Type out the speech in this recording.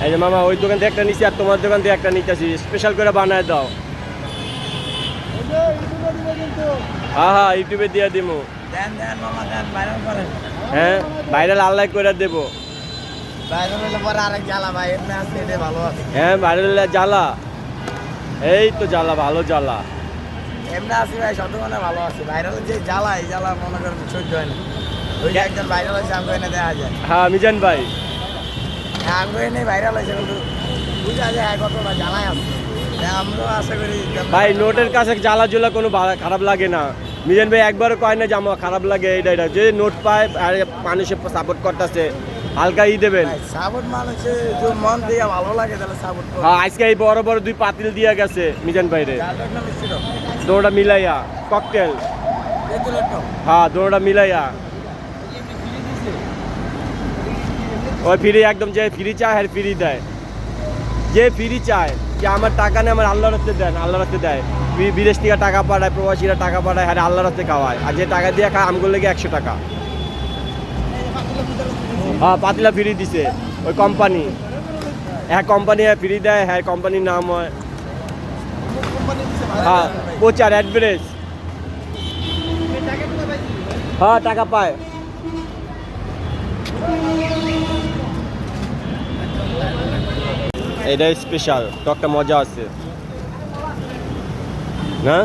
এই যে মামা ওই দোকান থেকে একটা নিচ্ছি আর তোমার দোকান থেকে একটা নিতেছি, স্পেশাল করে বানায় দাও। হ্যাঁ হ্যাঁ, ইউটিউবে দিয়ে দিবো। হ্যাঁ ভাইরাল আল্লাহ করে দেবো। হ্যাঁ ভাইরাল জ্বালা, এই তো জ্বালা, ভালো জ্বালা। এমনি আছি ভাই, সব মানে ভালো আছে। ভাইরাল যে জ্বালা, এই জ্বালা মনে করেন সহ্য হয় না। ওই যে একজন ভাইরাল হয়েছে আঙ্গ এনে দেওয়া যায়। হ্যাঁ মিজান ভাই, আঙ্গ এনে ভাইরাল হয়েছে কিন্তু বুঝা যায় কতটা জ্বালায় আছে। আমরাও আশা করি ভাই নোটের কাছে জ্বালা জোলা কোনো খারাপ লাগে না। মিজান ভাই একবারও কয় না যে আমার খারাপ লাগে এইটা এটা, যে নোট পায় আর মানুষের সাপোর্ট করতেছে, হালকা ই দেবেন। সাপোর্ট মানুষের যদি মন দিয়ে ভালো লাগে তাহলে সাপোর্ট করো। হ্যাঁ আজকে এই বড় বড় 2 পাতিল দিয়ে গেছে মিজান ভাইরে, দোনোটা মিলাইয়া ককটেল। হ্যাঁ দোনোটা মিলাইয়া ওই ফ্রি, একদম যে ফ্রি চায় আর ফ্রি দেয়। যে ফ্রি চায় যে আমার টাকা নেই, আমার আল্লাহর রাস্তে দেন, আল্লাহর রাস্তে দেয়। বিদেশ থেকে টাকা পাঠায়, প্রবাসীরা টাকা পাঠায়, হ্যাঁ আল্লাহর রাস্তে খাওয়ায়। আর যে টাকা দিয়ে খায় আমগুলো লেগে 100 টাকা। হ্যাঁ পাতিলা ফ্রি দিছে ওই কোম্পানি, হ্যাঁ কোম্পানি ফ্রি দেয়, হ্যাঁ কোম্পানির নাম হয় হ্যাঁ প্রচার অ্যাডভারেজ। হ্যাঁ টাকা পায়। এটাই স্পেশাল, টকটা মজা আছে না।